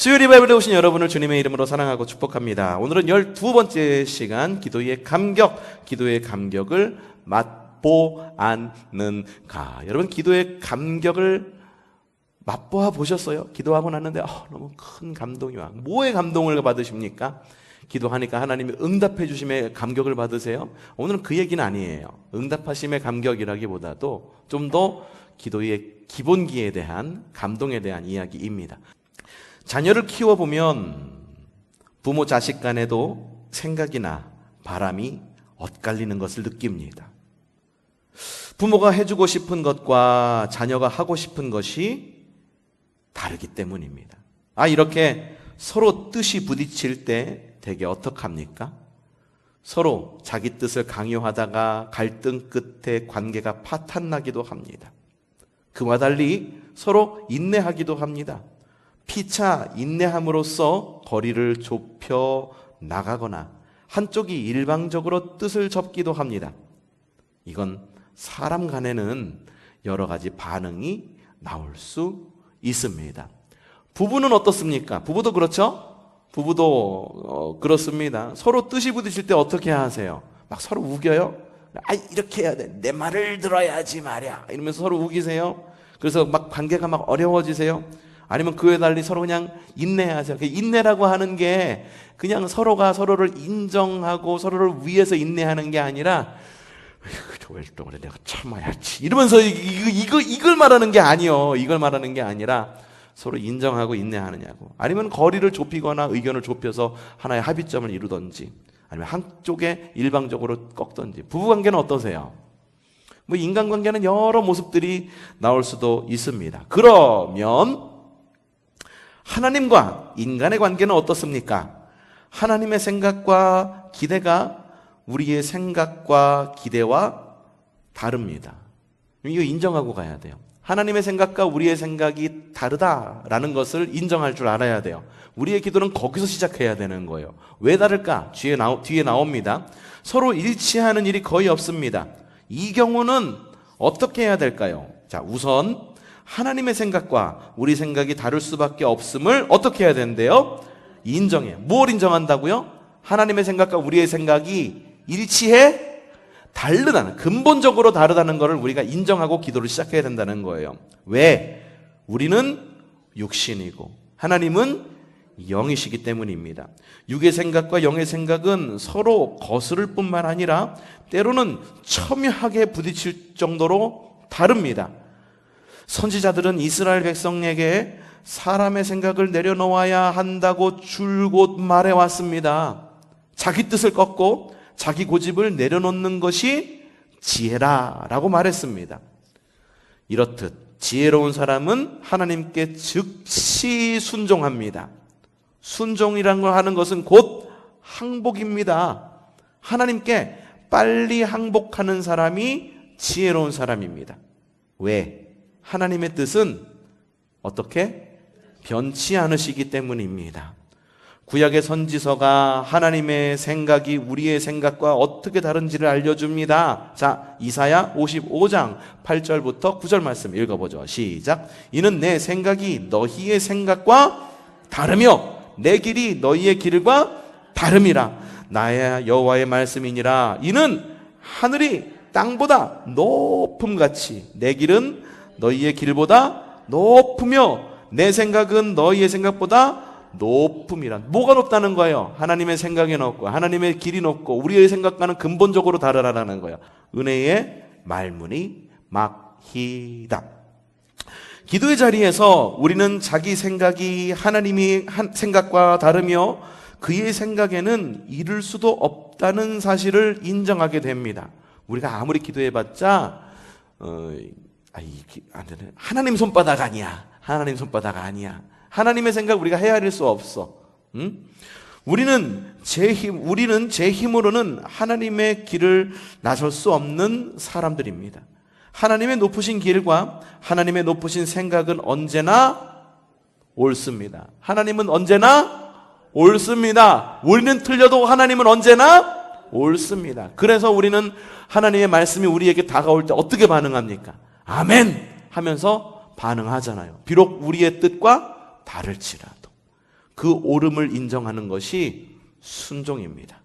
수요일 바이블에 오신 여러분을 주님의 이름으로 사랑하고 축복합니다. 오늘은 12번째 시간, 기도의 감격을 맛보았는가. 여러분, 기도의 감격을 맛보아 보셨어요? 기도하고 났는데 너무 큰 감동이 와. 뭐의 감동을 받으십니까? 기도하니까 하나님이 응답해 주심의 감격을 받으세요? 오늘은 그 얘기는 아니에요. 응답하심의 감격이라기보다도 좀 더 기도의 기본기에 대한, 감동에 대한 이야기입니다. 자녀를 키워보면 부모 자식 간에도 생각이나 바람이 엇갈리는 것을 느낍니다. 부모가 해주고 싶은 것과 자녀가 하고 싶은 것이 다르기 때문입니다. 이렇게 서로 뜻이 부딪힐 때 대개 어떡합니까? 서로 자기 뜻을 강요하다가 갈등 끝에 관계가 파탄나기도 합니다. 그와 달리 서로 인내하기도 합니다. 피차 인내함으로써 거리를 좁혀 나가거나 한쪽이 일방적으로 뜻을 접기도 합니다. 이건 사람 간에는 여러 가지 반응이 나올 수 있습니다. 부부는 어떻습니까? 부부도 그렇죠? 부부도 그렇습니다. 서로 뜻이 부딪힐 때 어떻게 하세요? 막 서로 우겨요? 이렇게 해야 돼. 내 말을 들어야지 말이야. 이러면서 서로 우기세요? 그래서 막 관계가 막 어려워지세요? 아니면 그에 달리 서로 그냥 인내하세요? 인내라고 하는 게 그냥 서로가 서로를 인정하고 서로를 위해서 인내하는 게 아니라 왜 또 그래, 내가 참아야지 이러면서 이걸 말하는 게 아니요. 이걸 말하는 게 아니라 서로 인정하고 인내하느냐고. 아니면 거리를 좁히거나 의견을 좁혀서 하나의 합의점을 이루던지, 아니면 한쪽에 일방적으로 꺾던지. 부부관계는 어떠세요? 인간관계는 여러 모습들이 나올 수도 있습니다. 그러면 하나님과 인간의 관계는 어떻습니까? 하나님의 생각과 기대가 우리의 생각과 기대와 다릅니다. 이거 인정하고 가야 돼요. 하나님의 생각과 우리의 생각이 다르다라는 것을 인정할 줄 알아야 돼요. 우리의 기도는 거기서 시작해야 되는 거예요. 왜 다를까? 뒤에 나옵니다. 서로 일치하는 일이 거의 없습니다. 이 경우는 어떻게 해야 될까요? 자, 우선 하나님의 생각과 우리 생각이 다를 수밖에 없음을 어떻게 해야 되는데요? 인정해. 뭘 인정한다고요? 하나님의 생각과 우리의 생각이 일치해? 다르다는, 근본적으로 다르다는 것을 우리가 인정하고 기도를 시작해야 된다는 거예요. 왜? 우리는 육신이고 하나님은 영이시기 때문입니다. 육의 생각과 영의 생각은 서로 거스를 뿐만 아니라 때로는 첨예하게 부딪힐 정도로 다릅니다. 선지자들은 이스라엘 백성에게 사람의 생각을 내려놓아야 한다고 줄곧 말해왔습니다. 자기 뜻을 꺾고 자기 고집을 내려놓는 것이 지혜라라고 말했습니다. 이렇듯 지혜로운 사람은 하나님께 즉시 순종합니다. 순종이라는 걸 하는 것은 곧 항복입니다. 하나님께 빨리 항복하는 사람이 지혜로운 사람입니다. 왜? 하나님의 뜻은 어떻게? 변치 않으시기 때문입니다. 구약의 선지서가 하나님의 생각이 우리의 생각과 어떻게 다른지를 알려줍니다. 자, 이사야 55장 8절부터 9절 말씀 읽어보죠. 시작. 이는 내 생각이 너희의 생각과 다르며 내 길이 너희의 길과 다름이라. 나의 여호와의 말씀이니라. 이는 하늘이 땅보다 높음같이 내 길은 너희의 길보다 높으며 내 생각은 너희의 생각보다 높음이라. 뭐가 높다는 거예요? 하나님의 생각이 높고 하나님의 길이 높고 우리의 생각과는 근본적으로 다르다는 거예요. 은혜의 말문이 막히다. 기도의 자리에서 우리는 자기 생각이 하나님의 생각과 다르며 그의 생각에는 이를 수도 없다는 사실을 인정하게 됩니다. 우리가 아무리 기도해봤자 안 되네. 하나님 손바닥 아니야. 하나님 손바닥 아니야. 하나님의 생각 우리가 헤아릴 수 없어. 우리는 제 힘으로는 하나님의 길을 나설 수 없는 사람들입니다. 하나님의 높으신 길과 하나님의 높으신 생각은 언제나 옳습니다. 하나님은 언제나 옳습니다. 우리는 틀려도 하나님은 언제나 옳습니다. 그래서 우리는 하나님의 말씀이 우리에게 다가올 때 어떻게 반응합니까? 아멘! 하면서 반응하잖아요. 비록 우리의 뜻과 다를지라도. 그 옳음을 인정하는 것이 순종입니다.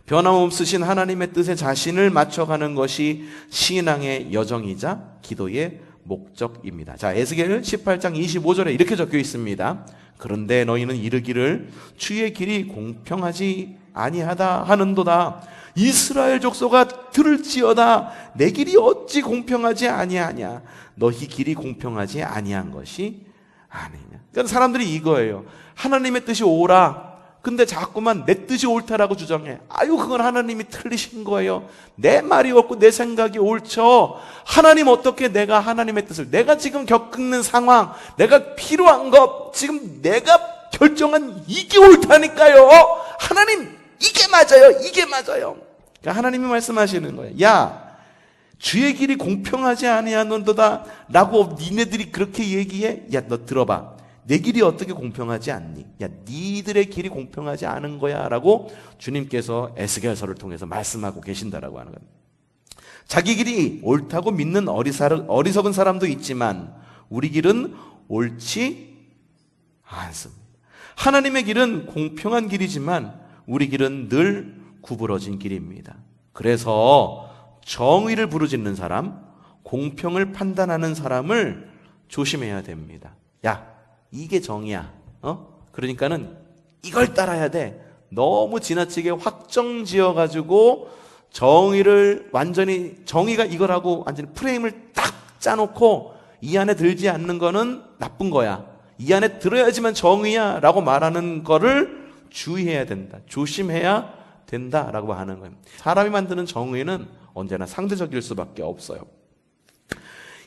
변함없으신 하나님의 뜻에 자신을 맞춰가는 것이 신앙의 여정이자 기도의 목적입니다. 자, 에스겔 18장 25절에 이렇게 적혀 있습니다. 그런데 너희는 이르기를 주의 길이 공평하지 아니하다 하는도다. 이스라엘 족속아 들을지어다. 내 길이 어찌 공평하지 아니하냐. 너희 길이 공평하지 아니한 것이 아니냐. 그러니까 사람들이 이거예요. 하나님의 뜻이 옳아. 근데 자꾸만 내 뜻이 옳다라고 주장해. 아유, 그건 하나님이 틀리신 거예요. 내 말이 옳고 내 생각이 옳죠. 하나님 어떻게 내가 하나님의 뜻을, 내가 지금 겪는 상황, 내가 필요한 것, 지금 내가 결정한 이게 옳다니까요. 하나님, 이게 맞아요. 이게 맞아요. 그러니까 하나님이 말씀하시는 거예요. 야, 주의 길이 공평하지 아니하는도다 라고 니네들이 그렇게 얘기해? 야, 너 들어봐. 내 길이 어떻게 공평하지 않니? 야, 니들의 길이 공평하지 않은 거야 라고 주님께서 에스겔서를 통해서 말씀하고 계신다라고 하는 겁니다. 자기 길이 옳다고 믿는 어리석은 사람도 있지만 우리 길은 옳지 않습니다. 하나님의 길은 공평한 길이지만 우리 길은 늘 구부러진 길입니다. 그래서 정의를 부르짖는 사람, 공평을 판단하는 사람을 조심해야 됩니다. 야, 이게 정의야. 그러니까는 이걸 따라야 돼. 너무 지나치게 확정 지어가지고 정의를 완전히, 정의가 이거라고 완전히 프레임을 딱 짜놓고 이 안에 들지 않는 거는 나쁜 거야. 이 안에 들어야지만 정의야 라고 말하는 거를 주의해야 된다. 조심해야 된다라고 하는 거예요. 사람이 만드는 정의는 언제나 상대적일 수밖에 없어요.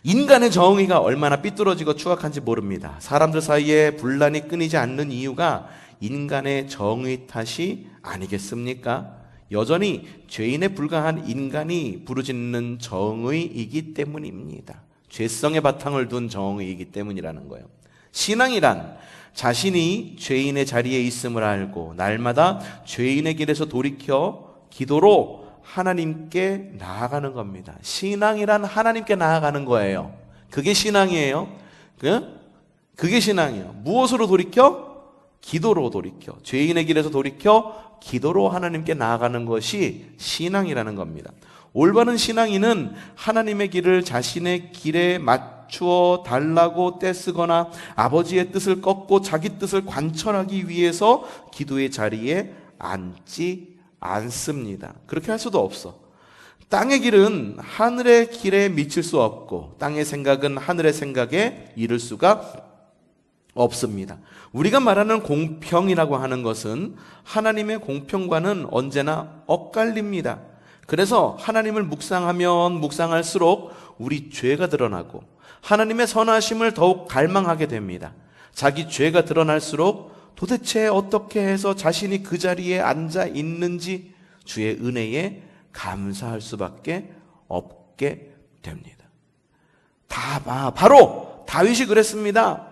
인간의 정의가 얼마나 삐뚤어지고 추악한지 모릅니다. 사람들 사이에 분란이 끊이지 않는 이유가 인간의 정의 탓이 아니겠습니까? 여전히 죄인에 불과한 인간이 부르짖는 정의이기 때문입니다. 죄성의 바탕을 둔 정의이기 때문이라는 거예요. 신앙이란 자신이 죄인의 자리에 있음을 알고 날마다 죄인의 길에서 돌이켜 기도로 하나님께 나아가는 겁니다. 신앙이란 하나님께 나아가는 거예요. 그게 신앙이에요. 그게 신앙이에요. 무엇으로 돌이켜? 기도로 돌이켜. 죄인의 길에서 돌이켜 기도로 하나님께 나아가는 것이 신앙이라는 겁니다. 올바른 신앙인은 하나님의 길을 자신의 길에 맞추어 달라고 떼쓰거나 아버지의 뜻을 꺾고 자기 뜻을 관철하기 위해서 기도의 자리에 앉지 않습니다. 그렇게 할 수도 없어. 땅의 길은 하늘의 길에 미칠 수 없고 땅의 생각은 하늘의 생각에 이를 수가 없습니다. 우리가 말하는 공평이라고 하는 것은 하나님의 공평과는 언제나 엇갈립니다. 그래서 하나님을 묵상하면 묵상할수록 우리 죄가 드러나고 하나님의 선하심을 더욱 갈망하게 됩니다. 자기 죄가 드러날수록 도대체 어떻게 해서 자신이 그 자리에 앉아 있는지 주의 은혜에 감사할 수밖에 없게 됩니다. 바로 다윗이 그랬습니다.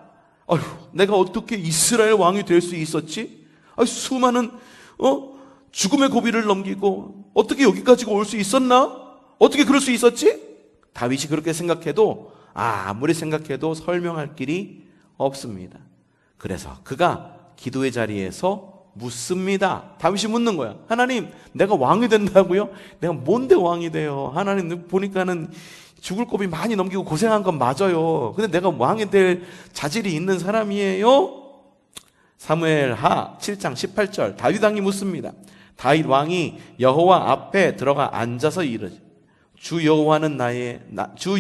어휴, 내가 어떻게 이스라엘 왕이 될 수 있었지? 수많은 죽음의 고비를 넘기고 어떻게 여기까지 올 수 있었나? 어떻게 그럴 수 있었지? 다윗이 그렇게 생각해도 아무리 생각해도 설명할 길이 없습니다. 그래서 그가 기도의 자리에서 묻습니다. 다윗이 묻는 거야. 하나님, 내가 왕이 된다고요? 내가 뭔데 왕이 돼요? 하나님 보니까는 죽을 고비 많이 넘기고 고생한 건 맞아요. 근데 내가 왕이 될 자질이 있는 사람이에요? 사무엘하 7장 18절 다윗 왕이 묻습니다. 다윗 왕이 여호와 앞에 들어가 앉아서 이르지 주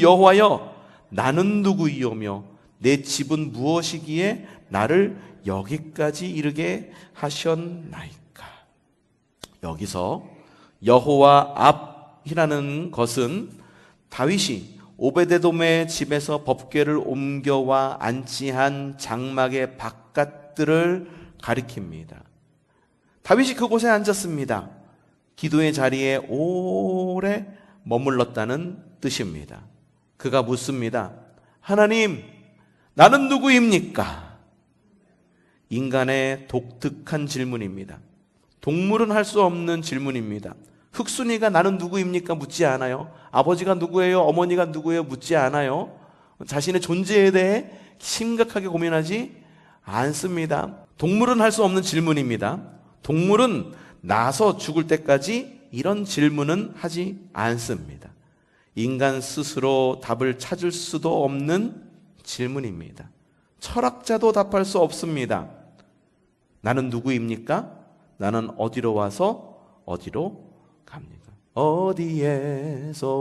여호와여 나는 누구이오며 내 집은 무엇이기에 나를 여기까지 이르게 하셨나이까. 여기서 여호와 앞이라는 것은 다윗이 오베데돔의 집에서 법궤를 옮겨와 안치한 장막의 바깥들을 가리킵니다. 다윗이 그곳에 앉았습니다. 기도의 자리에 오래 머물렀다는 뜻입니다. 그가 묻습니다. 하나님, 나는 누구입니까? 인간의 독특한 질문입니다. 동물은 할 수 없는 질문입니다. 흙순이가 나는 누구입니까? 묻지 않아요. 아버지가 누구예요? 어머니가 누구예요? 묻지 않아요. 자신의 존재에 대해 심각하게 고민하지 않습니다. 동물은 할 수 없는 질문입니다. 동물은 나서 죽을 때까지 이런 질문은 하지 않습니다. 인간 스스로 답을 찾을 수도 없는 질문입니다. 철학자도 답할 수 없습니다. 나는 누구입니까? 나는 어디로 와서 어디로 갑니까? 어디에서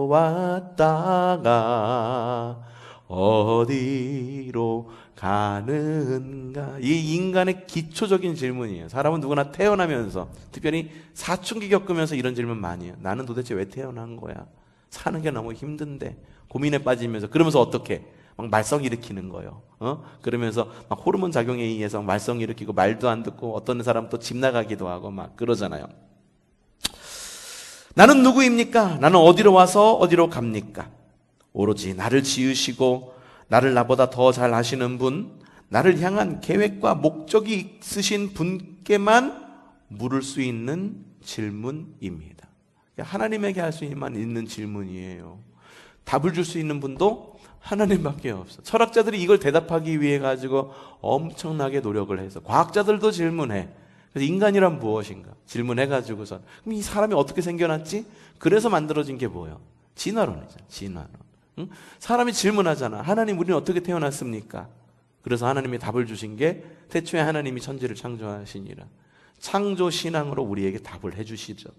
왔다가 어디로 가는가? 이 인간의 기초적인 질문이에요. 사람은 누구나 태어나면서, 특별히 사춘기 겪으면서 이런 질문 많이 해요. 나는 도대체 왜 태어난 거야? 사는 게 너무 힘든데. 고민에 빠지면서, 그러면서 어떻게? 막 말썽 일으키는 거예요. 그러면서 막 호르몬 작용에 의해서 말썽 일으키고 말도 안 듣고, 어떤 사람은 또 집 나가기도 하고 막 그러잖아요. 나는 누구입니까? 나는 어디로 와서 어디로 갑니까? 오로지 나를 지으시고 나를 나보다 더 잘 아시는 분, 나를 향한 계획과 목적이 있으신 분께만 물을 수 있는 질문입니다. 하나님에게 할 수 있는 질문이에요. 답을 줄 수 있는 분도 하나님밖에 없어. 철학자들이 이걸 대답하기 위해 가지고 엄청나게 노력을 해서, 과학자들도 질문해. 그래서 인간이란 무엇인가 질문해가지고서, 그럼 이 사람이 어떻게 생겨났지? 그래서 만들어진 게 뭐예요? 진화론이죠. 진화론. 응? 사람이 질문하잖아. 하나님, 우리는 어떻게 태어났습니까? 그래서 하나님이 답을 주신 게, 태초에 하나님이 천지를 창조하시니라. 창조 신앙으로 우리에게 답을 해주시죠.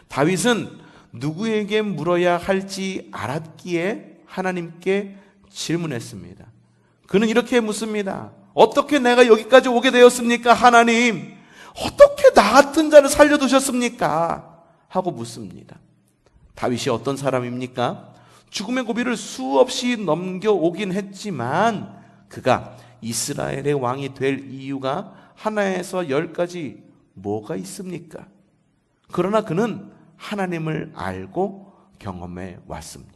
다윗은 누구에게 물어야 할지 알았기에 하나님께 질문했습니다. 그는 이렇게 묻습니다. 어떻게 내가 여기까지 오게 되었습니까? 하나님, 어떻게 나 같은 자를 살려두셨습니까? 하고 묻습니다. 다윗이 어떤 사람입니까? 죽음의 고비를 수없이 넘겨오긴 했지만 그가 이스라엘의 왕이 될 이유가 하나에서 10가지 뭐가 있습니까? 그러나 그는 하나님을 알고 경험해 왔습니다.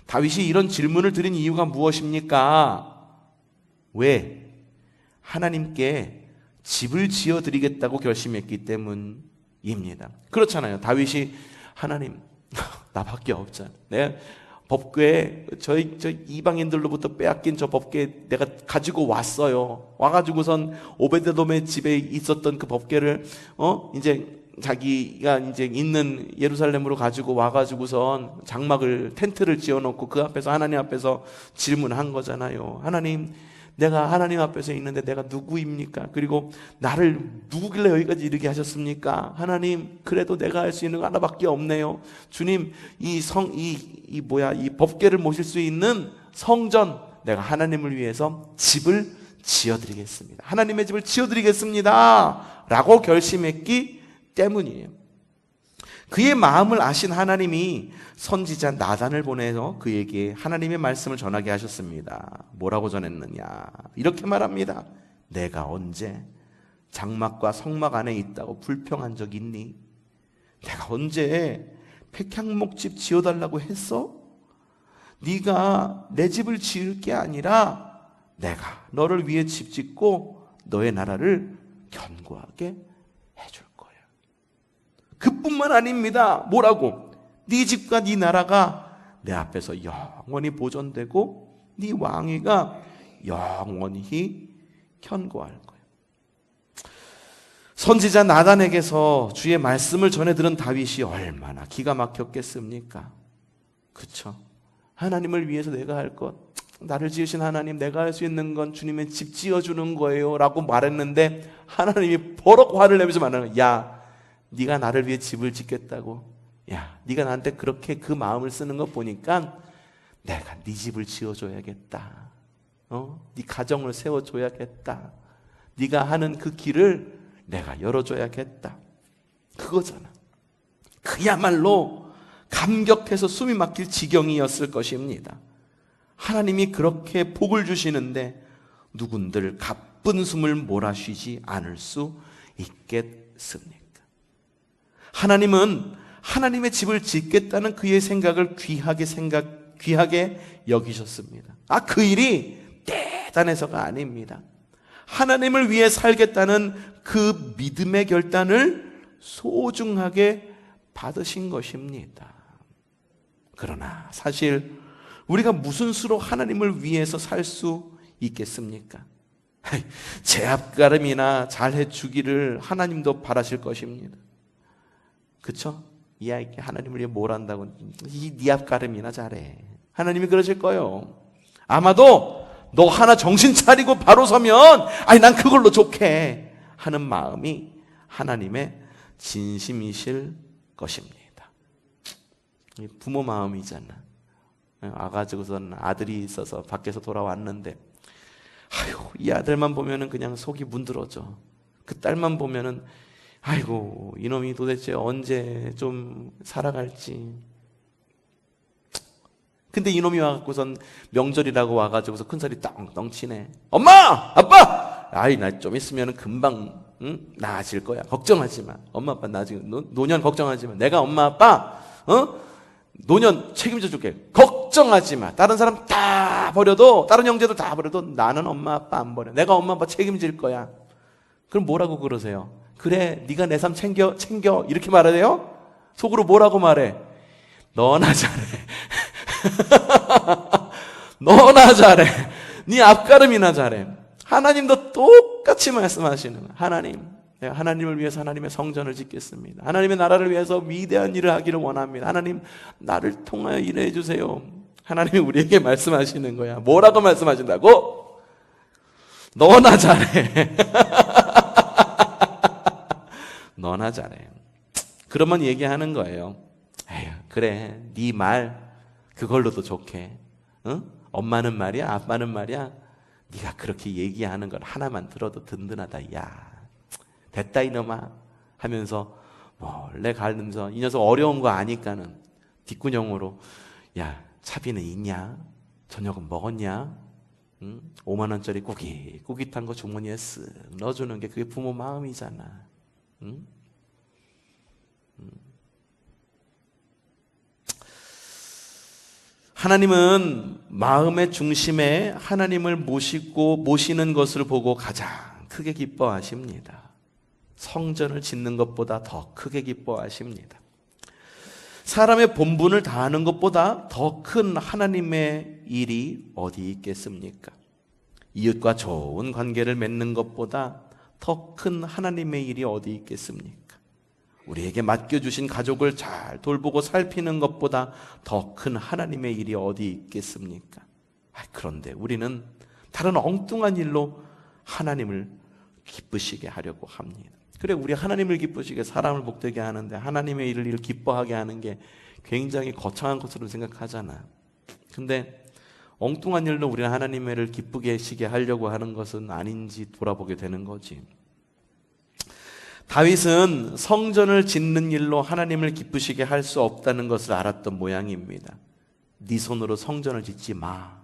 다윗이 이런 질문을 드린 이유가 무엇입니까? 왜? 하나님께 집을 지어드리겠다고 결심했기 때문입니다. 그렇잖아요. 다윗이, 하나님, 나밖에 없잖아. 내가 법궤에 저 이방인들로부터 빼앗긴 저 법궤 내가 가지고 왔어요. 와가지고선 오베데돔의 집에 있었던 그 법궤를 이제 자기가 이제 있는 예루살렘으로 가지고 와가지고선 장막을, 텐트를 지어놓고 그 앞에서, 하나님 앞에서 질문한 거잖아요. 하나님, 내가 하나님 앞에서 있는데 내가 누구입니까? 그리고 나를 누구길래 여기까지 이르게 하셨습니까? 하나님, 그래도 내가 할 수 있는 거 하나밖에 없네요. 주님, 이 법궤를 모실 수 있는 성전, 내가 하나님을 위해서 집을 지어드리겠습니다. 하나님의 집을 지어드리겠습니다. 라고 결심했기 때문이에요. 그의 마음을 아신 하나님이 선지자 나단을 보내서 그에게 하나님의 말씀을 전하게 하셨습니다. 뭐라고 전했느냐? 이렇게 말합니다. 내가 언제 장막과 성막 안에 있다고 불평한 적 있니? 내가 언제 백향목집 지어달라고 했어? 네가 내 집을 지을 게 아니라 내가 너를 위해 집 짓고 너의 나라를 견고하게 해줄 거야. 그뿐만 아닙니다. 뭐라고? 네 집과 네 나라가 내 앞에서 영원히 보존되고 네 왕위가 영원히 견고할 거야. 선지자 나단에게서 주의 말씀을 전해 들은 다윗이 얼마나 기가 막혔겠습니까? 그쵸? 하나님을 위해서 내가 할 것, 나를 지으신 하나님, 내가 할 수 있는 건 주님의 집 지어주는 거예요 라고 말했는데, 하나님이 버럭 화를 내면서 말하는 거야. 야, 네가 나를 위해 집을 짓겠다고, 야, 네가 나한테 그렇게 그 마음을 쓰는 거 보니까 내가 네 집을 지어줘야겠다. 네 가정을 세워줘야겠다. 네가 하는 그 길을 내가 열어줘야겠다. 그거잖아. 그야말로 감격해서 숨이 막힐 지경이었을 것입니다. 하나님이 그렇게 복을 주시는데 누군들 가쁜 숨을 몰아쉬지 않을 수 있겠습니까? 하나님은 하나님의 집을 짓겠다는 그의 생각을 귀하게 여기셨습니다. 그 일이 대단해서가 아닙니다. 하나님을 위해 살겠다는 그 믿음의 결단을 소중하게 받으신 것입니다. 그러나 사실 우리가 무슨 수로 하나님을 위해서 살 수 있겠습니까? 제 앞가름이나 잘해주기를 하나님도 바라실 것입니다. 그쵸? 이 아이께 하나님을 위해 뭘 한다고, 네 앞가름이나 잘해. 하나님이 그러실 거예요. 아마도 너 하나 정신 차리고 바로 서면 난 그걸로 좋게 하는 마음이 하나님의 진심이실 것입니다. 부모 마음이잖아. 와가지고선 아들이 있어서 밖에서 돌아왔는데 이 아들만 보면은 그냥 속이 문드러져. 그 딸만 보면은 아이고 이놈이 도대체 언제 좀 살아갈지. 근데 이놈이 와갖고선 명절이라고 와가지고서 큰소리 떵떵 치네. 엄마! 아빠! 나 좀 있으면 금방 나아질 거야. 걱정하지 마. 엄마 아빠 나 지금 노년 걱정하지 마. 내가 엄마 아빠 노년 책임져 줄게. 걱정하지 마. 다른 사람 다 버려도, 다른 형제들 다 버려도 나는 엄마 아빠 안 버려. 내가 엄마 아빠 책임질 거야. 그럼 뭐라고 그러세요? 그래 네가 내 삶 챙겨 이렇게 말해요? 속으로 뭐라고 말해? 너나 잘해. 너나 잘해. 네 앞가름이나 잘해. 하나님도 똑같이 말씀하시는 거예요. 하나님, 내가 하나님을 위해서 하나님의 성전을 짓겠습니다. 하나님의 나라를 위해서 위대한 일을 하기를 원합니다. 하나님 나를 통하여 일해 주세요. 하나님이 우리에게 말씀하시는 거야. 뭐라고 말씀하신다고? 너나 잘해. 너나 잘해. 그러면 얘기하는 거예요. 에휴, 그래 네 말 그걸로도 좋게. 엄마는 말이야, 아빠는 말이야, 네가 그렇게 얘기하는 걸 하나만 들어도 든든하다. 야 됐다 이놈아 하면서 몰래 가면서 이 녀석 어려운 거 아니까는 뒷구녕으로 야 차비는 있냐? 저녁은 먹었냐? 5만 원짜리 꾸깃한 거 주머니에 쓱 넣어주는 게 그게 부모 마음이잖아. 하나님은 마음의 중심에 하나님을 모시는 것을 보고 가장 크게 기뻐하십니다. 성전을 짓는 것보다 더 크게 기뻐하십니다. 사람의 본분을 다하는 것보다 더 큰 하나님의 일이 어디 있겠습니까? 이웃과 좋은 관계를 맺는 것보다 더 큰 하나님의 일이 어디 있겠습니까? 우리에게 맡겨주신 가족을 잘 돌보고 살피는 것보다 더 큰 하나님의 일이 어디 있겠습니까? 그런데 우리는 다른 엉뚱한 일로 하나님을 기쁘시게 하려고 합니다. 그래 우리 하나님을 기쁘시게 사람을 복되게 하는데 하나님의 일을 기뻐하게 하는 게 굉장히 거창한 것으로 생각하잖아. 근데 엉뚱한 일로 우리는 하나님의 일을 기쁘게 하시게 하려고 하는 것은 아닌지 돌아보게 되는 거지. 다윗은 성전을 짓는 일로 하나님을 기쁘시게 할 수 없다는 것을 알았던 모양입니다. 네 손으로 성전을 짓지 마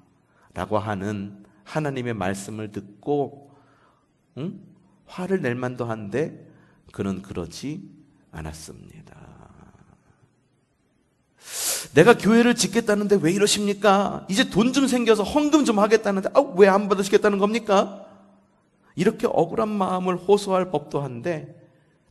라고 하는 하나님의 말씀을 듣고 화를 낼 만도 한데 그는 그러지 않았습니다. 내가 교회를 짓겠다는데 왜 이러십니까? 이제 돈 좀 생겨서 헌금 좀 하겠다는데 왜 안 받으시겠다는 겁니까? 이렇게 억울한 마음을 호소할 법도 한데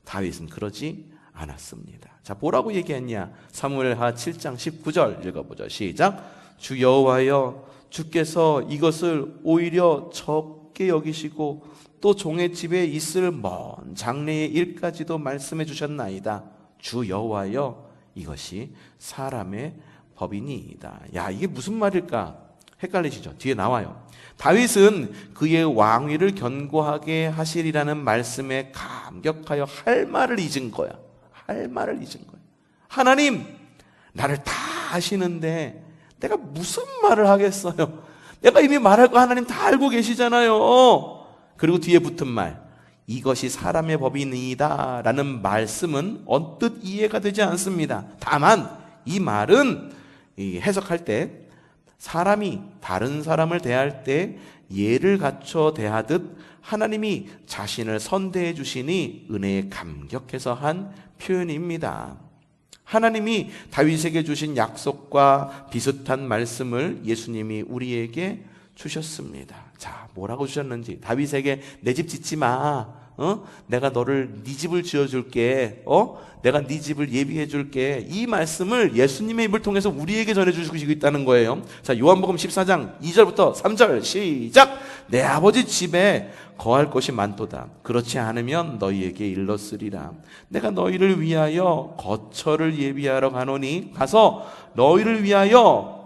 다윗은 그러지 않았습니다. 자, 뭐라고 얘기했냐? 사무엘하 7장 19절 읽어보죠. 시작. 주 여호와여, 주께서 이것을 오히려 적게 여기시고 또 종의 집에 있을 먼 장래의 일까지도 말씀해 주셨나이다. 주 여호와여, 이것이 사람의 법이니이다. 야, 이게 무슨 말일까? 헷갈리시죠? 뒤에 나와요. 다윗은 그의 왕위를 견고하게 하시리라는 말씀에 감격하여 할 말을 잊은 거야. 할 말을 잊은 거야. 하나님, 나를 다 아시는데 내가 무슨 말을 하겠어요? 내가 이미 말할 거 하나님 다 알고 계시잖아요. 그리고 뒤에 붙은 말, 이것이 사람의 법이니이다 라는 말씀은 언뜻 이해가 되지 않습니다. 다만 이 말은 해석할 때 사람이 다른 사람을 대할 때 예를 갖춰 대하듯 하나님이 자신을 선대해 주시니 은혜에 감격해서 한 표현입니다. 하나님이 다윗에게 주신 약속과 비슷한 말씀을 예수님이 우리에게 주셨습니다. 자, 뭐라고 주셨는지. 다윗에게 내 집 짓지 마, 내가 너를 네 집을 지어줄게. 내가 네 집을 예비해줄게. 이 말씀을 예수님의 입을 통해서 우리에게 전해주시고 있다는 거예요. 자, 요한복음 14장 2절부터 3절 시작. 내 아버지 집에 거할 것이 많도다. 그렇지 않으면 너희에게 일렀으리라. 내가 너희를 위하여 거처를 예비하러 가노니 가서 너희를 위하여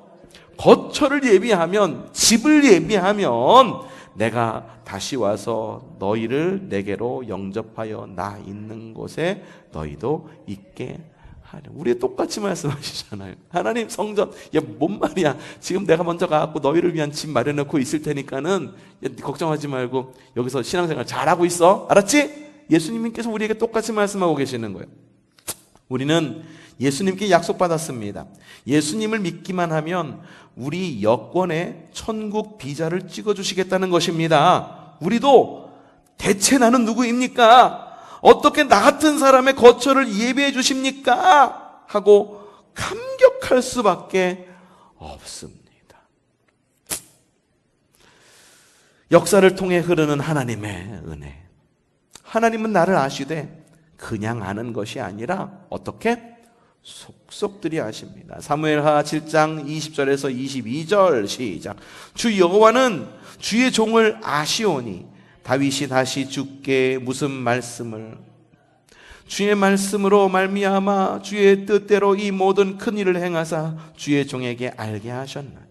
거처를 예비하면, 집을 예비하면 내가 다시 와서 너희를 내게로 영접하여 나 있는 곳에 너희도 있게 하려. 우리 똑같이 말씀하시잖아요. 하나님 성전, 뭔 말이야. 지금 내가 먼저 가갖고 너희를 위한 집 마련해놓고 있을 테니까는 걱정하지 말고 여기서 신앙생활 잘하고 있어. 알았지? 예수님께서 우리에게 똑같이 말씀하고 계시는 거예요. 우리는 예수님께 약속받았습니다. 예수님을 믿기만 하면 우리 여권에 천국 비자를 찍어주시겠다는 것입니다. 우리도 대체 나는 누구입니까? 어떻게 나 같은 사람의 거처를 예비해 주십니까? 하고 감격할 수밖에 없습니다. 역사를 통해 흐르는 하나님의 은혜. 하나님은 나를 아시되 그냥 아는 것이 아니라 어떻게? 속속들이 아십니다. 사무엘하 7장 20절에서 22절 시작. 주 여호와는 주의 종을 아시오니 다윗이 다시 주께 무슨 말씀을 주의 말씀으로 말미암아 주의 뜻대로 이 모든 큰 일을 행하사 주의 종에게 알게 하셨나니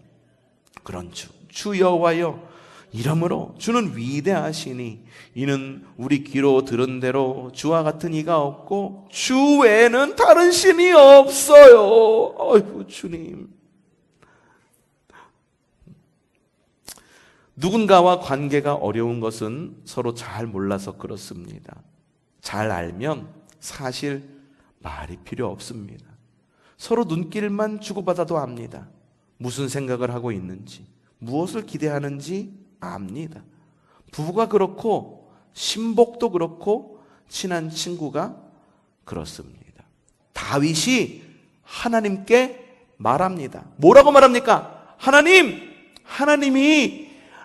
그런 주 여호와여 이러므로 주는 위대하시니 이는 우리 귀로 들은 대로 주와 같은 이가 없고 주 외에는 다른 신이 없어요. 아이고 주님. 누군가와 관계가 어려운 것은 서로 잘 몰라서 그렇습니다. 잘 알면 사실 말이 필요 없습니다. 서로 눈길만 주고받아도 압니다. 무슨 생각을 하고 있는지, 무엇을 기대하는지 압니다. 부부가 그렇고 신복도 그렇고 친한 친구가 그렇습니다. 다윗이 하나님께 말합니다. 뭐라고 말합니까? 하나님이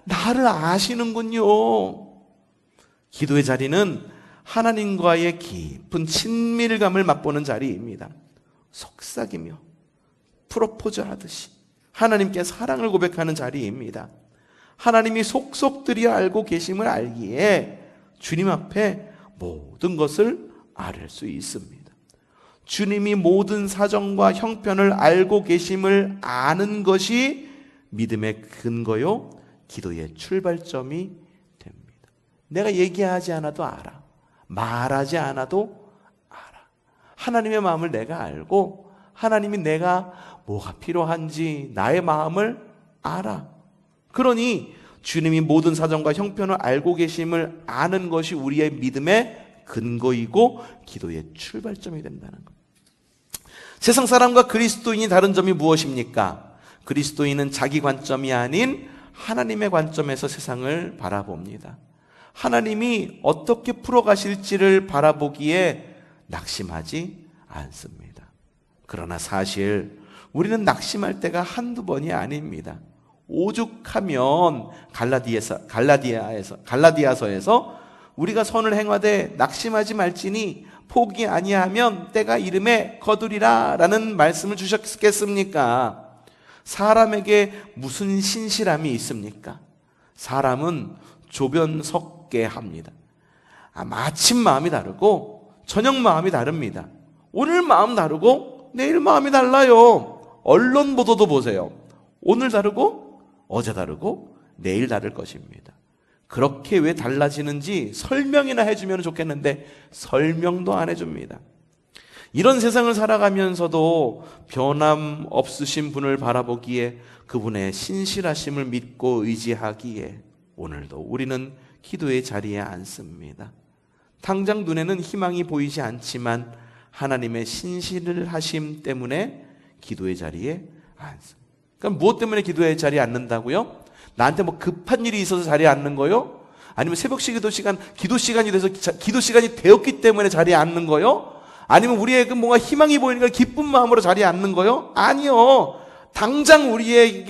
나를 아시는군요. 기도의 자리는 하나님과의 깊은 친밀감을 맛보는 자리입니다. 속삭이며 프로포즈 하듯이 하나님께 사랑을 고백하는 자리입니다. 하나님이 속속들이 알고 계심을 알기에 주님 앞에 모든 것을 아뢰 수 있습니다. 주님이 모든 사정과 형편을 알고 계심을 아는 것이 믿음의 근거요, 기도의 출발점이 됩니다. 내가 얘기하지 않아도 알아. 말하지 않아도 알아. 하나님의 마음을 내가 알고 하나님이 내가 뭐가 필요한지 나의 마음을 알아. 그러니 주님이 모든 사정과 형편을 알고 계심을 아는 것이 우리의 믿음의 근거이고 기도의 출발점이 된다는 것. 세상 사람과 그리스도인이 다른 점이 무엇입니까? 그리스도인은 자기 관점이 아닌 하나님의 관점에서 세상을 바라봅니다. 하나님이 어떻게 풀어가실지를 바라보기에 낙심하지 않습니다. 그러나 사실 우리는 낙심할 때가 한두 번이 아닙니다. 오죽하면 갈라디아서에서 우리가 선을 행하되 낙심하지 말지니 포기 아니하면 때가 이름에 거두리라 라는 말씀을 주셨겠습니까? 사람에게 무슨 신실함이 있습니까? 사람은 조변석계합니다. 아침 마음이 다르고 저녁 마음이 다릅니다. 오늘 마음 다르고 내일 마음이 달라요. 언론 보도도 보세요. 오늘 다르고 어제 다르고 내일 다를 것입니다. 그렇게 왜 달라지는지 설명이나 해주면 좋겠는데 설명도 안 해줍니다. 이런 세상을 살아가면서도 변함없으신 분을 바라보기에 그분의 신실하심을 믿고 의지하기에 오늘도 우리는 기도의 자리에 앉습니다. 당장 눈에는 희망이 보이지 않지만 하나님의 신실하심 때문에 기도의 자리에 앉습니다. 그럼 무엇 때문에 기도의 자리에 앉는다고요? 나한테 뭐 급한 일이 있어서 자리에 앉는 거요? 아니면 새벽시 기도 시간이 돼서 기도 시간이 되었기 때문에 자리에 앉는 거요? 아니면 우리의 뭔가 희망이 보이니까 기쁜 마음으로 자리에 앉는 거요? 아니요. 당장 우리의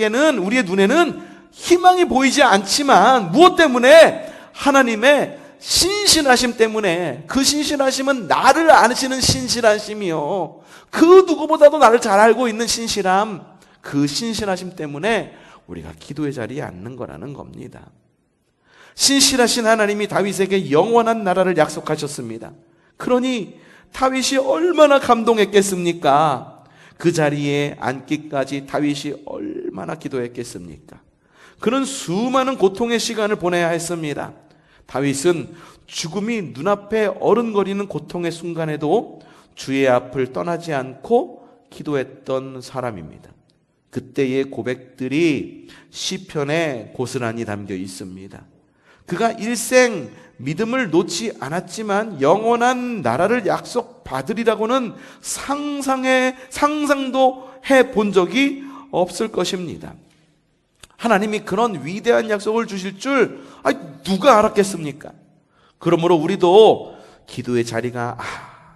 눈에는 희망이 보이지 않지만 무엇 때문에? 하나님의 신실하심 때문에, 그 신실하심은 나를 아시는 신실하심이요, 그 누구보다도 나를 잘 알고 있는 신실함, 그 신실하심 때문에 우리가 기도의 자리에 앉는 거라는 겁니다. 신실하신 하나님이 다윗에게 영원한 나라를 약속하셨습니다. 그러니 다윗이 얼마나 감동했겠습니까? 그 자리에 앉기까지 다윗이 얼마나 기도했겠습니까? 그는 수많은 고통의 시간을 보내야 했습니다. 다윗은 죽음이 눈앞에 어른거리는 고통의 순간에도 주의 앞을 떠나지 않고 기도했던 사람입니다. 그때의 고백들이 시편에 고스란히 담겨 있습니다. 그가 일생 믿음을 놓지 않았지만 영원한 나라를 약속받으리라고는 상상도 해본 적이 없을 것입니다. 하나님이 그런 위대한 약속을 주실 줄 누가 알았겠습니까? 그러므로 우리도 기도의 자리가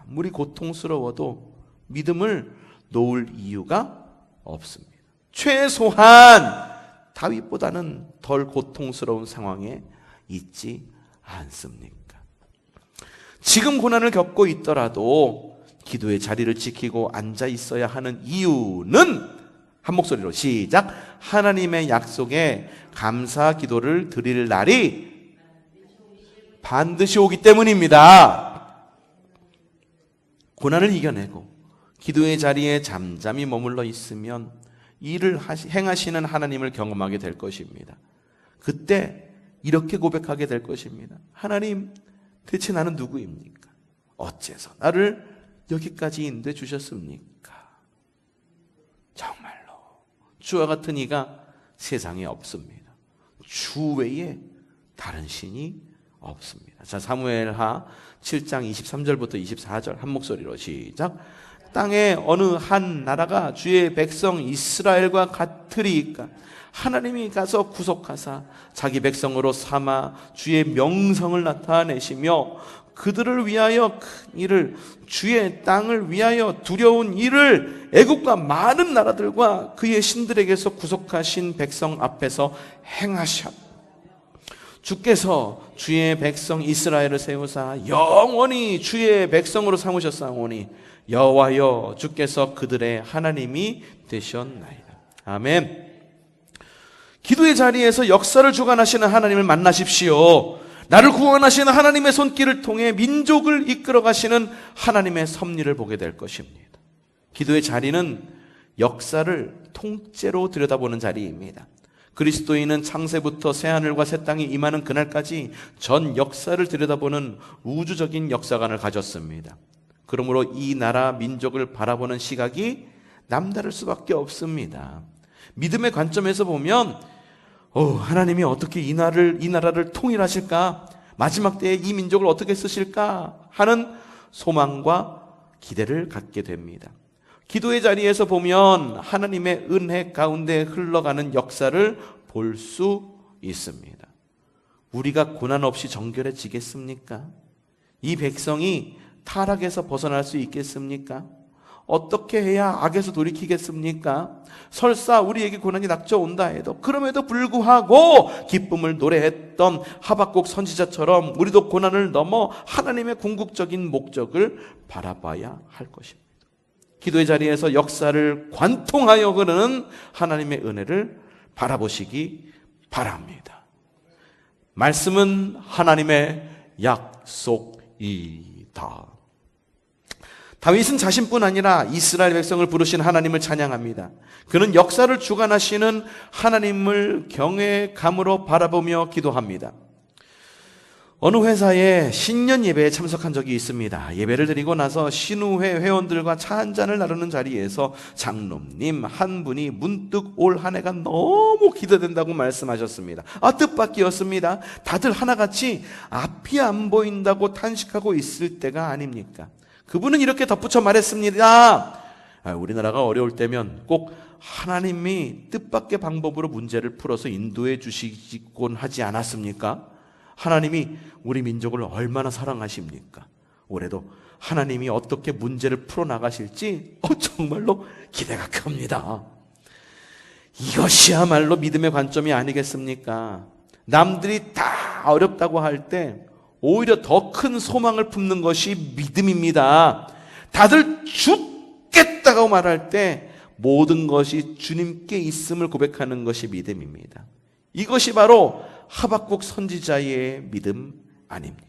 아무리 고통스러워도 믿음을 놓을 이유가 없습니다. 최소한 다윗보다는 덜 고통스러운 상황에 있지 않습니까? 지금 고난을 겪고 있더라도 기도의 자리를 지키고 앉아 있어야 하는 이유는 한 목소리로 시작. 하나님의 약속에 감사 기도를 드릴 날이 반드시 오기 때문입니다. 고난을 이겨내고 기도의 자리에 잠잠히 머물러 있으면 일을 행하시는 하나님을 경험하게 될 것입니다. 그때 이렇게 고백하게 될 것입니다. 하나님, 대체 나는 누구입니까? 어째서 나를 여기까지 인도해 주셨습니까? 정말로 주와 같은 이가 세상에 없습니다. 주 외에 다른 신이 없습니다. 자, 사무엘하 7장 23절부터 24절 한 목소리로 시작. 땅에 어느 한 나라가 주의 백성 이스라엘과 같으리이까? 하나님이 가서 구속하사 자기 백성으로 삼아 주의 명성을 나타내시며 그들을 위하여 큰 일을, 주의 땅을 위하여 두려운 일을 애국과 많은 나라들과 그의 신들에게서 구속하신 백성 앞에서 행하셨. 주께서 주의 백성 이스라엘을 세우사 영원히 주의 백성으로 삼으셨사오니 여호와여 주께서 그들의 하나님이 되셨나이다. 아멘. 기도의 자리에서 역사를 주관하시는 하나님을 만나십시오. 나를 구원하시는 하나님의 손길을 통해 민족을 이끌어 가시는 하나님의 섭리를 보게 될 것입니다. 기도의 자리는 역사를 통째로 들여다보는 자리입니다. 그리스도인은 창세부터 새하늘과 새 땅이 임하는 그날까지 전 역사를 들여다보는 우주적인 역사관을 가졌습니다. 그러므로 이 나라 민족을 바라보는 시각이 남다를 수밖에 없습니다. 믿음의 관점에서 보면 하나님이 어떻게 이 나라를 통일하실까? 마지막 때에 이 민족을 어떻게 쓰실까? 하는 소망과 기대를 갖게 됩니다. 기도의 자리에서 보면 하나님의 은혜 가운데 흘러가는 역사를 볼 수 있습니다. 우리가 고난 없이 정결해지겠습니까? 이 백성이 타락에서 벗어날 수 있겠습니까? 어떻게 해야 악에서 돌이키겠습니까? 설사 우리에게 고난이 닥쳐온다 해도 그럼에도 불구하고 기쁨을 노래했던 하박국 선지자처럼 우리도 고난을 넘어 하나님의 궁극적인 목적을 바라봐야 할 것입니다. 기도의 자리에서 역사를 관통하여 그러는 하나님의 은혜를 바라보시기 바랍니다. 말씀은 하나님의 약속이다. 다윗은 자신뿐 아니라 이스라엘 백성을 부르신 하나님을 찬양합니다. 그는 역사를 주관하시는 하나님을 경외감으로 바라보며 기도합니다. 어느 회사에 신년 예배에 참석한 적이 있습니다. 예배를 드리고 나서 신우회 회원들과 차 한 잔을 나누는 자리에서 장로님 한 분이 문득 올 한 해가 너무 기대된다고 말씀하셨습니다. 뜻밖이었습니다. 다들 하나같이 앞이 안 보인다고 탄식하고 있을 때가 아닙니까? 그분은 이렇게 덧붙여 말했습니다. 우리나라가 어려울 때면 꼭 하나님이 뜻밖의 방법으로 문제를 풀어서 인도해 주시곤 하지 않았습니까? 하나님이 우리 민족을 얼마나 사랑하십니까? 올해도 하나님이 어떻게 문제를 풀어나가실지 정말로 기대가 큽니다. 이것이야말로 믿음의 관점이 아니겠습니까? 남들이 다 어렵다고 할 때 오히려 더 큰 소망을 품는 것이 믿음입니다. 다들 죽겠다고 말할 때 모든 것이 주님께 있음을 고백하는 것이 믿음입니다. 이것이 바로 하박국 선지자의 믿음 아닙니까?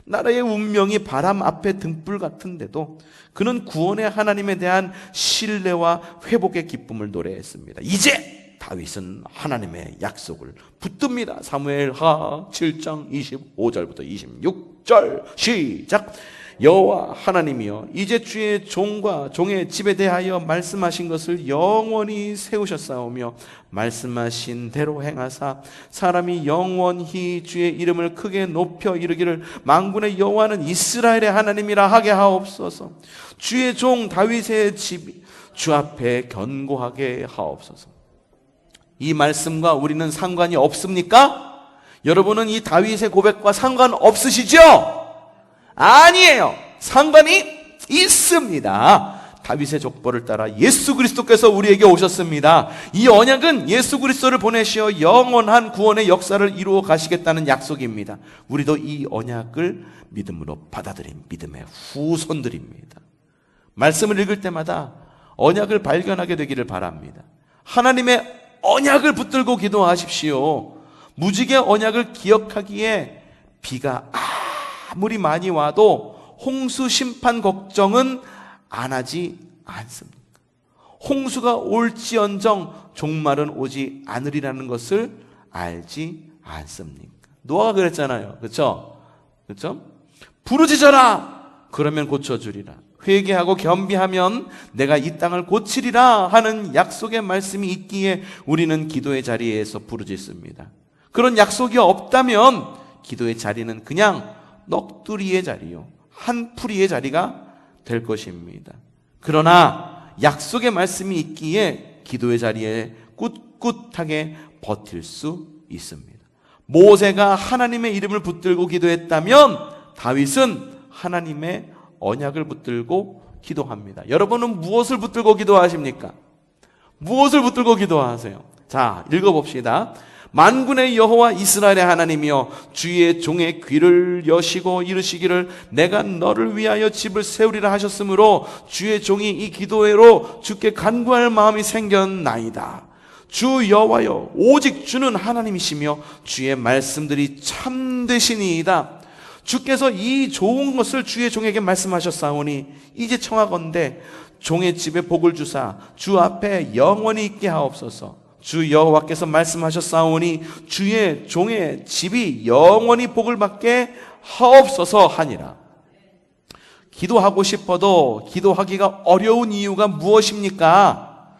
나라의 운명이 바람 앞에 등불 같은데도 그는 구원의 하나님에 대한 신뢰와 회복의 기쁨을 노래했습니다. 이제 다윗은 하나님의 약속을 붙듭니다. 사무엘하 7장 25절부터 26절 시작. 여호와 하나님이여, 이제 주의 종과 종의 집에 대하여 말씀하신 것을 영원히 세우셨사오며 말씀하신 대로 행하사 사람이 영원히 주의 이름을 크게 높여 이르기를 만군의 여호와는 이스라엘의 하나님이라 하게 하옵소서. 주의 종 다윗의 집이 주 앞에 견고하게 하옵소서. 이 말씀과 우리는 상관이 없습니까? 여러분은 이 다윗의 고백과 상관없으시죠? 아니에요. 상관이 있습니다. 다윗의 족보를 따라 예수 그리스도께서 우리에게 오셨습니다. 이 언약은 예수 그리스도를 보내시어 영원한 구원의 역사를 이루어 가시겠다는 약속입니다. 우리도 이 언약을 믿음으로 받아들인 믿음의 후손들입니다. 말씀을 읽을 때마다 언약을 발견하게 되기를 바랍니다. 하나님의 언약을 붙들고 기도하십시오. 무지개 언약을 기억하기에 비가 아무리 많이 와도 홍수 심판 걱정은 안 하지 않습니까? 홍수가 올지언정 종말은 오지 않으리라는 것을 알지 않습니까? 노아가 그랬잖아요. 그렇죠? 그렇죠? 부르짖어라. 그러면 고쳐주리라. 회개하고 겸비하면 내가 이 땅을 고치리라 하는 약속의 말씀이 있기에 우리는 기도의 자리에서 부르짖습니다. 그런 약속이 없다면 기도의 자리는 그냥 넋두리의 자리요, 한풀이의 자리가 될 것입니다. 그러나 약속의 말씀이 있기에 기도의 자리에 꿋꿋하게 버틸 수 있습니다. 모세가 하나님의 이름을 붙들고 기도했다면 다윗은 하나님의 언약을 붙들고 기도합니다. 여러분은 무엇을 붙들고 기도하십니까? 무엇을 붙들고 기도하세요? 자, 읽어봅시다. 만군의 여호와 이스라엘의 하나님이여, 주의 종의 귀를 여시고 이르시기를 내가 너를 위하여 집을 세우리라 하셨으므로 주의 종이 이 기도회로 주께 간구할 마음이 생겼나이다. 주 여호와여, 오직 주는 하나님이시며 주의 말씀들이 참되시니이다. 주께서 이 좋은 것을 주의 종에게 말씀하셨사오니 이제 청하건대 종의 집에 복을 주사 주 앞에 영원히 있게 하옵소서. 주 여호와께서 말씀하셨사오니 주의 종의 집이 영원히 복을 받게 하옵소서 하니라. 기도하고 싶어도 기도하기가 어려운 이유가 무엇입니까?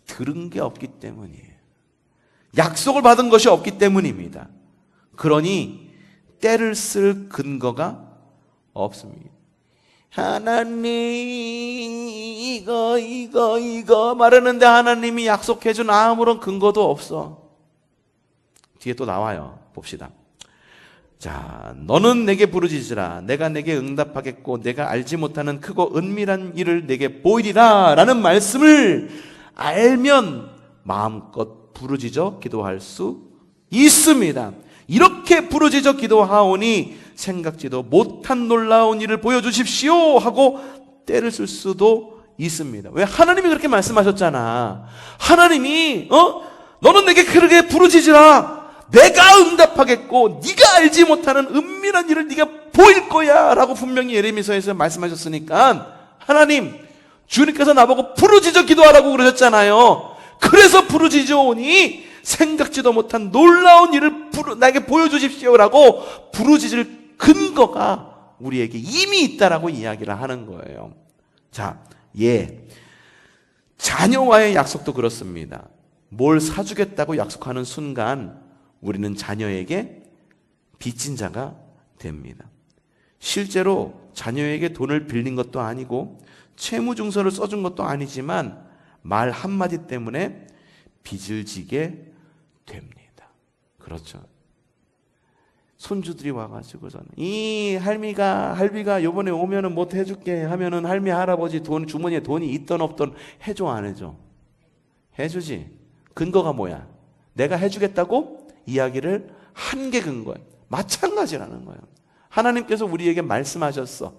들은 게 없기 때문이에요. 약속을 받은 것이 없기 때문입니다. 그러니 때를 쓸 근거가 없습니다. 하나님 이거 말하는데 하나님이 약속해준 아무런 근거도 없어. 뒤에 또 나와요. 봅시다. 자, 너는 내게 부르짖으라. 내가 내게 응답하겠고 내가 알지 못하는 크고 은밀한 일을 내게 보이리라 라는 말씀을 알면 마음껏 부르짖어 기도할 수 있습니다. 이렇게 부르짖어 기도하오니 생각지도 못한 놀라운 일을 보여주십시오 하고 때를 쓸 수도 있습니다. 왜? 하나님이 그렇게 말씀하셨잖아. 하나님이 너는 내게 그렇게 부르짖으라. 내가 응답하겠고 네가 알지 못하는 은밀한 일을 네가 보일 거야 라고 분명히 예레미야서에서 말씀하셨으니까 하나님, 주님께서 나보고 부르짖어 기도하라고 그러셨잖아요. 그래서 부르짖어 오니 생각지도 못한 놀라운 일을 나에게 보여주십시오라고 부르짖을 근거가 우리에게 이미 있다라고 이야기를 하는 거예요. 자, 자녀와의 약속도 그렇습니다. 뭘 사주겠다고 약속하는 순간 우리는 자녀에게 빚진 자가 됩니다. 실제로 자녀에게 돈을 빌린 것도 아니고 채무증서를 써준 것도 아니지만 말 한마디 때문에 빚을 지게 됩니다. 그렇죠. 손주들이 와가지고 이 할비가 요번에 오면은 뭐 해줄게 하면은 할미 할아버지 주머니에 돈이 있던 없던 해줘 안 해줘? 해주지. 근거가 뭐야? 내가 해주겠다고 이야기를 한 게 근거야. 마찬가지라는 거예요. 하나님께서 우리에게 말씀하셨어.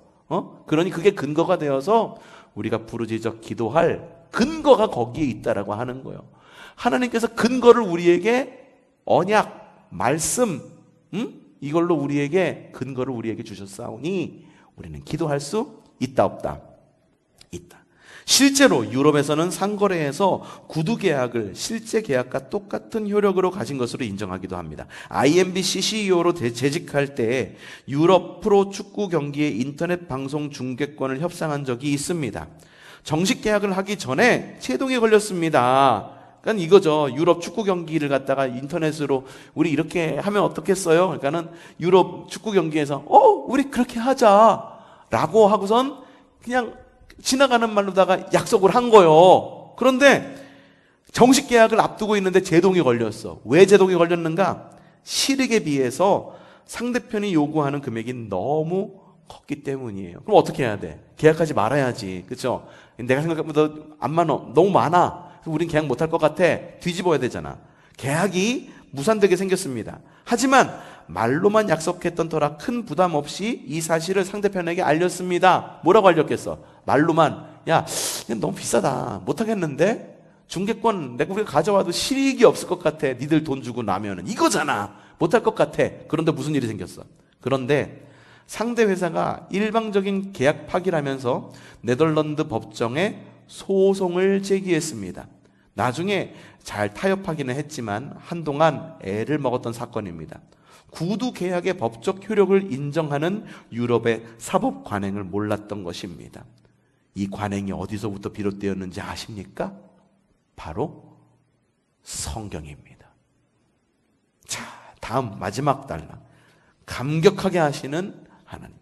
그러니 그게 근거가 되어서 우리가 부르짖어 기도할 근거가 거기에 있다라고 하는 거예요. 하나님께서 근거를 우리에게 언약, 말씀, 이걸로 우리에게 근거를 우리에게 주셨사오니 우리는 기도할 수 있다 없다? 있다. 실제로 유럽에서는 상거래에서 구두 계약을 실제 계약과 똑같은 효력으로 가진 것으로 인정하기도 합니다. IMBC CEO로 재직할 때 유럽 프로 축구 경기의 인터넷 방송 중계권을 협상한 적이 있습니다. 정식 계약을 하기 전에 제동이 걸렸습니다. 그러니까 이거죠. 유럽 축구 경기를 갖다가 인터넷으로 우리 이렇게 하면 어떻겠어요? 그러니까는 유럽 축구 경기에서 우리 그렇게 하자라고 하고선 그냥 지나가는 말로다가 약속을 한 거예요. 그런데 정식 계약을 앞두고 있는데 제동이 걸렸어. 왜 제동이 걸렸는가? 실익에 비해서 상대편이 요구하는 금액이 너무 컸기 때문이에요. 그럼 어떻게 해야 돼? 계약하지 말아야지. 그렇죠? 내가 생각보다 안 많아. 너무 많아. 우린 계약 못할 것 같아. 뒤집어야 되잖아. 계약이 무산되게 생겼습니다. 하지만 말로만 약속했던 터라 큰 부담 없이 이 사실을 상대편에게 알렸습니다. 뭐라고 알렸겠어? 말로만 야, 너무 비싸다. 못하겠는데? 중개권 내가 우리가 가져와도 실익이 없을 것 같아. 니들 돈 주고 나면은 이거잖아. 못할 것 같아. 그런데 무슨 일이 생겼어? 그런데 상대 회사가 일방적인 계약 파기라면서 네덜란드 법정에 소송을 제기했습니다. 나중에 잘 타협하기는 했지만 한동안 애를 먹었던 사건입니다. 구두 계약의 법적 효력을 인정하는 유럽의 사법 관행을 몰랐던 것입니다. 이 관행이 어디서부터 비롯되었는지 아십니까? 바로 성경입니다. 자, 다음 마지막 단락. 감격하게 하시는 하나님.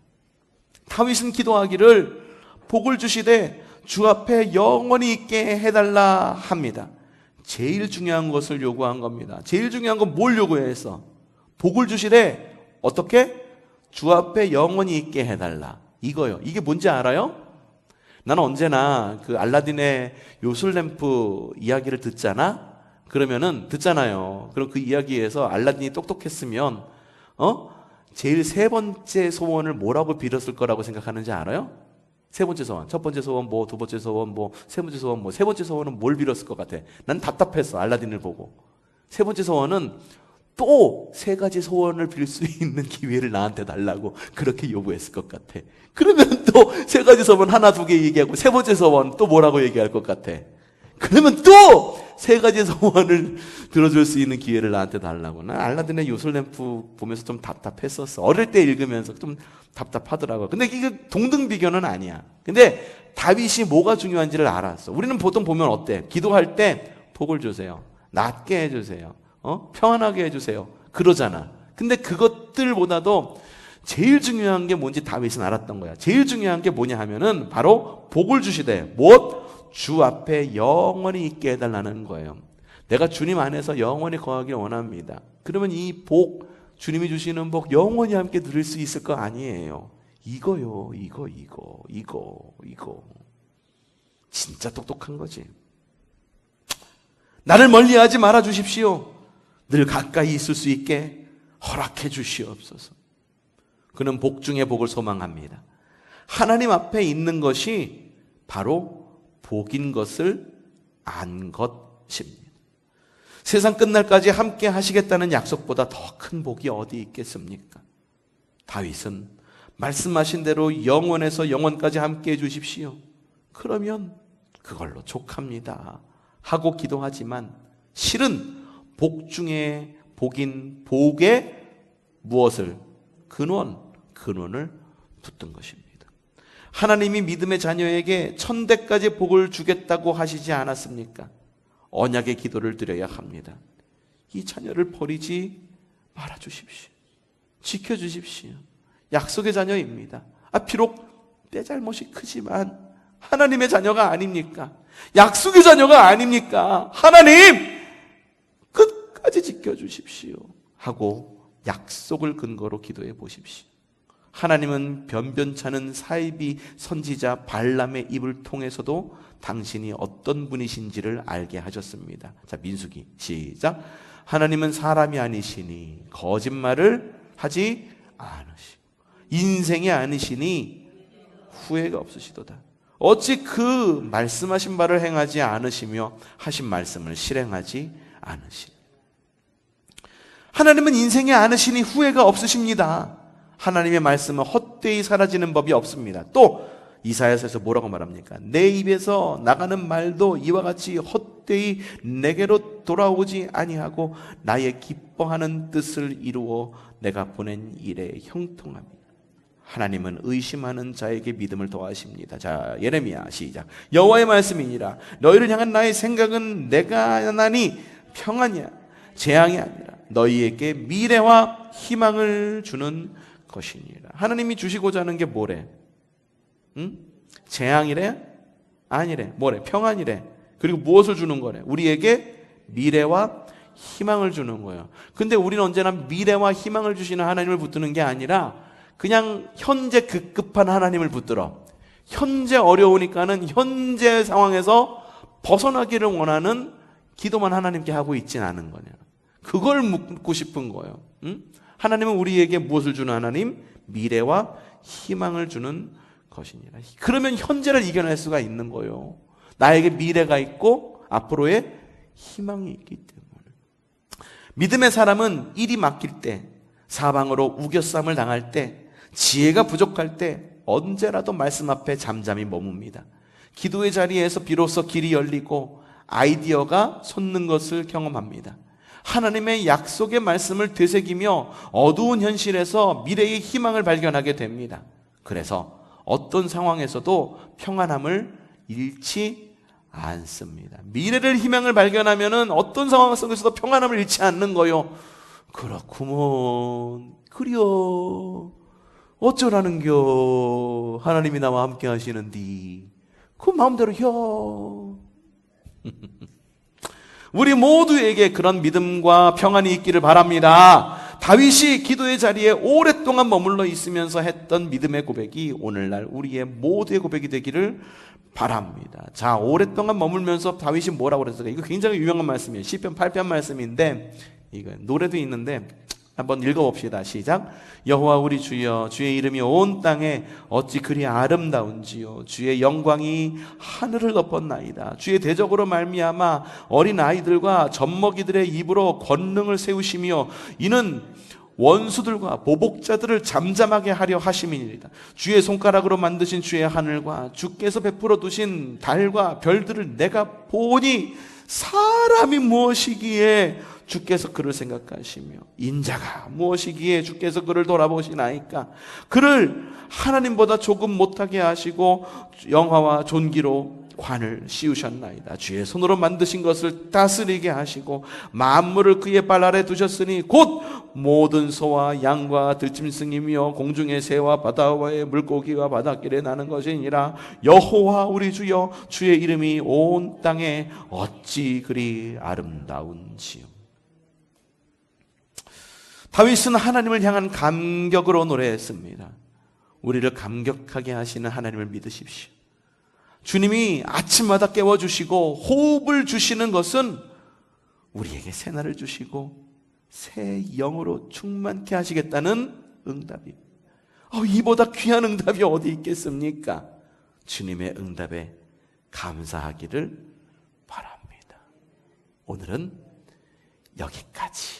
다윗은 기도하기를 복을 주시되 주 앞에 영원히 있게 해달라 합니다. 제일 중요한 것을 요구한 겁니다. 제일 중요한 건 뭘 요구해서? 복을 주시되 어떻게? 주 앞에 영원히 있게 해달라. 이거요. 이게 뭔지 알아요? 나는 언제나 그 알라딘의 요술램프 이야기를 듣잖아? 그러면은 듣잖아요. 그럼 그 이야기에서 알라딘이 똑똑했으면 제일 세 번째 소원을 뭐라고 빌었을 거라고 생각하는지 알아요? 세 번째 소원, 첫 번째 소원 뭐, 두 번째 소원 뭐, 세 번째 소원 뭐, 세 번째 소원은 뭘 빌었을 것 같아? 난 답답했어, 알라딘을 보고. 세 번째 소원은 또 세 가지 소원을 빌 수 있는 기회를 나한테 달라고 그렇게 요구했을 것 같아. 그러면 또 세 가지 소원 하나 두 개 얘기하고 세 번째 소원 또 뭐라고 얘기할 것 같아? 그러면 또 세 가지 소원을 들어줄 수 있는 기회를 나한테 달라고. 난 알라딘의 요술램프 보면서 좀 답답했었어. 어릴 때 읽으면서 좀 답답하더라고. 근데 이게 동등비교는 아니야. 근데 다윗이 뭐가 중요한지를 알았어. 우리는 보통 보면 어때? 기도할 때 복을 주세요. 낫게 해주세요. 평안하게 해주세요. 그러잖아. 근데 그것들보다도 제일 중요한 게 뭔지 다윗은 알았던 거야. 제일 중요한 게 뭐냐 하면은 바로 복을 주시되 무엇? 주 앞에 영원히 있게 해달라는 거예요. 내가 주님 안에서 영원히 거하길 원합니다. 그러면 이 복, 주님이 주시는 복 영원히 함께 누릴 수 있을 거 아니에요. 이거요. 이거. 진짜 똑똑한 거지. 나를 멀리하지 말아 주십시오. 늘 가까이 있을 수 있게 허락해 주시옵소서. 그는 복 중에 복을 소망합니다. 하나님 앞에 있는 것이 바로 복인 것을 안 것입니다. 세상 끝날까지 함께 하시겠다는 약속보다 더 큰 복이 어디 있겠습니까? 다윗은 말씀하신 대로 영원에서 영원까지 함께 해 주십시오. 그러면 그걸로 족합니다 하고 기도하지만 실은 복 중에 복인 복에 무엇을? 근원을 붙든 것입니다. 하나님이 믿음의 자녀에게 천대까지 복을 주겠다고 하시지 않았습니까? 언약의 기도를 드려야 합니다. 이 자녀를 버리지 말아 주십시오. 지켜주십시오. 약속의 자녀입니다. 비록 내 잘못이 크지만 하나님의 자녀가 아닙니까? 약속의 자녀가 아닙니까? 하나님 끝까지 지켜주십시오 하고 약속을 근거로 기도해 보십시오. 하나님은 변변찮은 사이비 선지자 발람의 입을 통해서도 당신이 어떤 분이신지를 알게 하셨습니다. 자, 민수기 시작. 하나님은 사람이 아니시니 거짓말을 하지 않으시고 인생이 아니시니 후회가 없으시도다. 어찌 그 말씀하신 바를 행하지 않으시며 하신 말씀을 실행하지 않으시니. 하나님은 인생이 않으시니 후회가 없으십니다. 하나님의 말씀은 헛되이 사라지는 법이 없습니다. 또 이사야서에서 뭐라고 말합니까? 내 입에서 나가는 말도 이와 같이 헛되이 내게로 돌아오지 아니하고 나의 기뻐하는 뜻을 이루어 내가 보낸 일에 형통합니다. 하나님은 의심하는 자에게 믿음을 더하십니다. 자, 예레미야 시작. 여호와의 말씀이니라. 너희를 향한 나의 생각은 내가 하나니 평안이야, 재앙이 아니라 너희에게 미래와 희망을 주는 것이니라. 하나님이 주시고자 하는 게 뭐래? 재앙이래? 아니래. 뭐래? 평안이래. 그리고 무엇을 주는 거래? 우리에게 미래와 희망을 주는 거예요. 근데 우리는 언제나 미래와 희망을 주시는 하나님을 붙드는 게 아니라 그냥 현재 급급한 하나님을 붙들어. 현재 어려우니까는 현재 상황에서 벗어나기를 원하는 기도만 하나님께 하고 있진 않은 거냐. 그걸 묻고 싶은 거예요. 하나님은 우리에게 무엇을 주는 하나님? 미래와 희망을 주는 것이니라. 그러면 현재를 이겨낼 수가 있는 거예요. 나에게 미래가 있고 앞으로의 희망이 있기 때문에. 믿음의 사람은 일이 막힐 때, 사방으로 우겨쌈을 당할 때, 지혜가 부족할 때 언제라도 말씀 앞에 잠잠히 머뭅니다. 기도의 자리에서 비로소 길이 열리고 아이디어가 솟는 것을 경험합니다. 하나님의 약속의 말씀을 되새기며 어두운 현실에서 미래의 희망을 발견하게 됩니다. 그래서 어떤 상황에서도 평안함을 잃지 않습니다. 미래를 희망을 발견하면은 어떤 상황 속에서도 평안함을 잃지 않는 거요. 그렇구먼. 그려. 어쩌라는겨. 하나님이 나와 함께 하시는디. 그 마음대로 혀. 우리 모두에게 그런 믿음과 평안이 있기를 바랍니다. 다윗이 기도의 자리에 오랫동안 머물러 있으면서 했던 믿음의 고백이 오늘날 우리의 모두의 고백이 되기를 바랍니다. 자, 오랫동안 머물면서 다윗이 뭐라고 그랬을까? 이거 굉장히 유명한 말씀이에요. 시편 8편 말씀인데 이거 노래도 있는데 한번 읽어봅시다. 시작. 여호와 우리 주여, 주의 이름이 온 땅에 어찌 그리 아름다운지요. 주의 영광이 하늘을 덮었나이다. 주의 대적으로 말미암아 어린 아이들과 젖먹이들의 입으로 권능을 세우시며 이는 원수들과 보복자들을 잠잠하게 하려 하심이니이다. 주의 손가락으로 만드신 주의 하늘과 주께서 베풀어 두신 달과 별들을 내가 보니 사람이 무엇이기에 주께서 그를 생각하시며 인자가 무엇이기에 주께서 그를 돌아보시나이까. 그를 하나님보다 조금 못하게 하시고 영화와 존귀로 관을 씌우셨나이다. 주의 손으로 만드신 것을 다스리게 하시고 만물을 그의 발 아래 두셨으니 곧 모든 소와 양과 들짐승이며 공중의 새와 바다와의 물고기와 바닷길에 나는 것이니라. 여호와 우리 주여, 주의 이름이 온 땅에 어찌 그리 아름다운지요. 다윗은 하나님을 향한 감격으로 노래했습니다. 우리를 감격하게 하시는 하나님을 믿으십시오. 주님이 아침마다 깨워주시고 호흡을 주시는 것은 우리에게 새날을 주시고 새 영으로 충만케 하시겠다는 응답입니다. 이보다 귀한 응답이 어디 있겠습니까? 주님의 응답에 감사하기를 바랍니다. 오늘은 여기까지.